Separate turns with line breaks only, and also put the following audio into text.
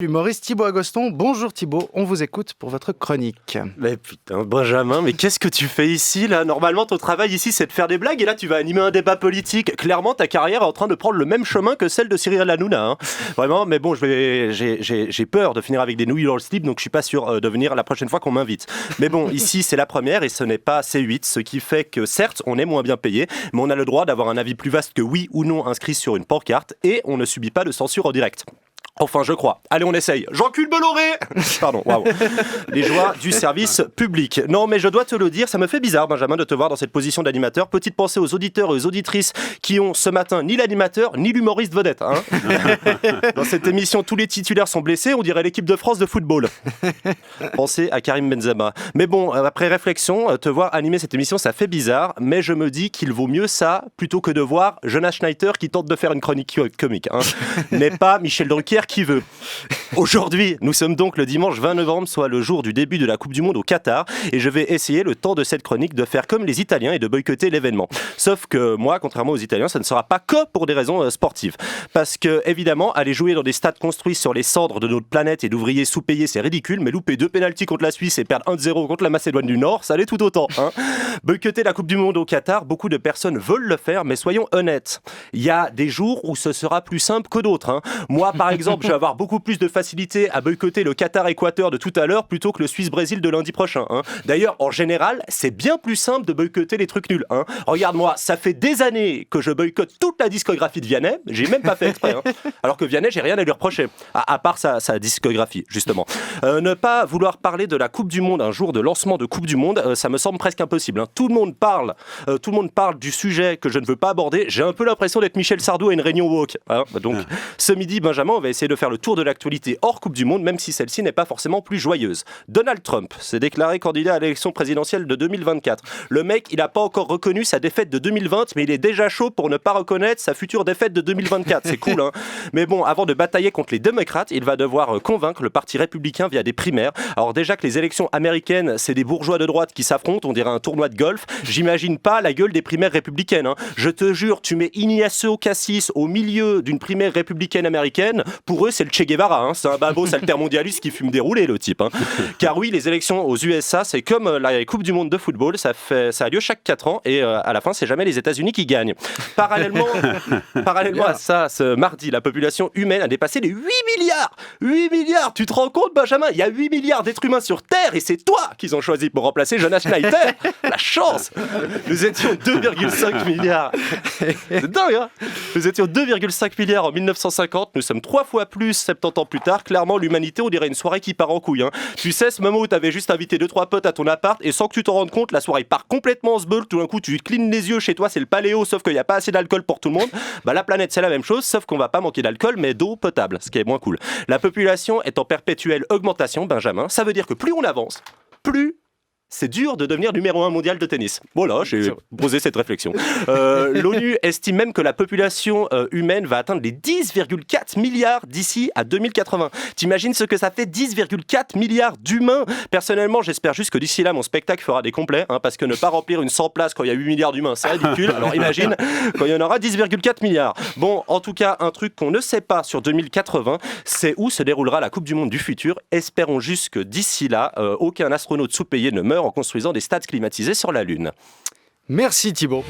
L'humoriste Thibaut Agoston. Bonjour Thibaut, on vous écoute pour votre chronique.
Mais putain, Benjamin, mais qu'est-ce que tu fais ici là ? Normalement, ton travail ici, c'est de faire des blagues et là, tu vas animer un débat politique. Clairement, ta carrière est en train de prendre le même chemin que celle de Cyril Hanouna. Hein. Vraiment, mais bon, j'ai peur de finir avec des nouilles dans le slip, donc je suis pas sûr de venir la prochaine fois qu'on m'invite. Mais bon, ici, c'est la première et ce n'est pas C8, ce qui fait que certes, on est moins bien payé, mais on a le droit d'avoir un avis plus vaste que oui ou non inscrit sur une pancarte et on ne subit pas de censure en direct. Enfin, je crois. Allez, on essaye. J'encule Bolloré. Pardon, waouh. Les joies du service public. Non, mais je dois te le dire, ça me fait bizarre, Benjamin, de te voir dans cette position d'animateur. Petite pensée aux auditeurs et aux auditrices qui ont ce matin ni l'animateur, ni l'humoriste vedette. Hein. Dans cette émission, tous les titulaires sont blessés, on dirait l'équipe de France de football. Pensez à Karim Benzema. Mais bon, après réflexion, te voir animer cette émission, ça fait bizarre, mais je me dis qu'il vaut mieux ça plutôt que de voir Jonas Schneider qui tente de faire une chronique comique. Hein. N'est pas Michel Drucker qui veut. Aujourd'hui, nous sommes donc le dimanche 20 novembre, soit le jour du début de la Coupe du Monde au Qatar, et je vais essayer le temps de cette chronique de faire comme les Italiens et de boycotter l'événement. Sauf que moi, contrairement aux Italiens, ça ne sera pas que pour des raisons sportives. Parce que, évidemment, aller jouer dans des stades construits sur les cendres de notre planète et d'ouvriers sous-payés, c'est ridicule, mais louper 2 pénaltys contre la Suisse et perdre 1-0 contre la Macédoine du Nord, ça l'est tout autant. Hein. Boycotter la Coupe du Monde au Qatar, beaucoup de personnes veulent le faire, mais soyons honnêtes. Il y a des jours où ce sera plus simple que d'autres. Hein. Moi, par exemple, je vais avoir beaucoup plus de facilité à boycotter le Qatar-Équateur de tout à l'heure plutôt que le Suisse-Brésil de lundi prochain. Hein. D'ailleurs, en général, c'est bien plus simple de boycotter les trucs nuls. Hein. Regarde-moi, ça fait des années que je boycotte toute la discographie de Vianney, j'ai même pas fait exprès. Hein. Alors que Vianney, j'ai rien à lui reprocher, à part sa discographie, justement. Ne pas vouloir parler de la Coupe du Monde un jour de lancement de Coupe du Monde, ça me semble presque impossible. Hein. Tout le monde parle du sujet que je ne veux pas aborder. J'ai un peu l'impression d'être Michel Sardou à une réunion woke. Hein. Donc, ce midi, Benjamin, on va essayer de faire le tour de l'actualité hors Coupe du Monde, même si celle-ci n'est pas forcément plus joyeuse. Donald Trump s'est déclaré candidat à l'élection présidentielle de 2024. Le mec, il n'a pas encore reconnu sa défaite de 2020, mais il est déjà chaud pour ne pas reconnaître sa future défaite de 2024. C'est cool, hein. Mais bon, avant de batailler contre les démocrates, il va devoir convaincre le parti républicain via des primaires. Alors déjà que les élections américaines, c'est des bourgeois de droite qui s'affrontent, on dirait un tournoi de golf, j'imagine pas la gueule des primaires républicaines. Hein. Je te jure, tu mets Ignacio Cassis au milieu d'une primaire républicaine américaine, pour eux, c'est le Che Guevara. Hein. C'est un babos altermondialiste qui fume des roulés, le type. Hein. Car oui, les élections aux USA, c'est comme la Coupe du Monde de football, ça a lieu chaque 4 ans et à la fin, c'est jamais les États-Unis qui gagnent. Parallèlement à ça, ce mardi, la population humaine a dépassé les 8 milliards. 8 milliards, tu te rends compte, Benjamin ? Il y a 8 milliards d'êtres humains sur Terre et c'est toi qu'ils ont choisi pour remplacer Jonas Schneider. La chance ! Nous étions 2,5 milliards. C'est dingue, hein ? Nous étions 2,5 milliards en 1950, nous sommes 3 fois plus 70 ans plus tard. Clairement, l'humanité, on dirait une soirée qui part en couille. Hein. Tu sais, ce moment où t'avais juste invité 2-3 potes à ton appart et sans que tu t'en rendes compte, la soirée part complètement en sbeul. Tout d'un coup, tu clignes les yeux chez toi, c'est le paléo, sauf qu'il n'y a pas assez d'alcool pour tout le monde. Bah, la planète, c'est la même chose, sauf qu'on va pas manquer d'alcool, mais d'eau potable, ce qui est moins cool. La population est en perpétuelle augmentation, Benjamin. Ça veut dire que plus on avance, plus c'est dur de devenir numéro 1 mondial de tennis. Voilà, j'ai posé cette réflexion. L'ONU estime même que la population humaine va atteindre les 10,4 milliards d'ici à 2080. T'imagines ce que ça fait, 10,4 milliards d'humains ? Personnellement, j'espère juste que d'ici là, mon spectacle fera des complets, hein, parce que ne pas remplir une 100 places quand il y a 8 milliards d'humains, c'est ridicule. Alors imagine quand il y en aura 10,4 milliards. Bon, en tout cas, un truc qu'on ne sait pas sur 2080, c'est où se déroulera la Coupe du Monde du futur. Espérons juste que d'ici là, aucun astronaute sous-payé ne meurt en construisant des stades climatisés sur la Lune.
Merci Thibaut.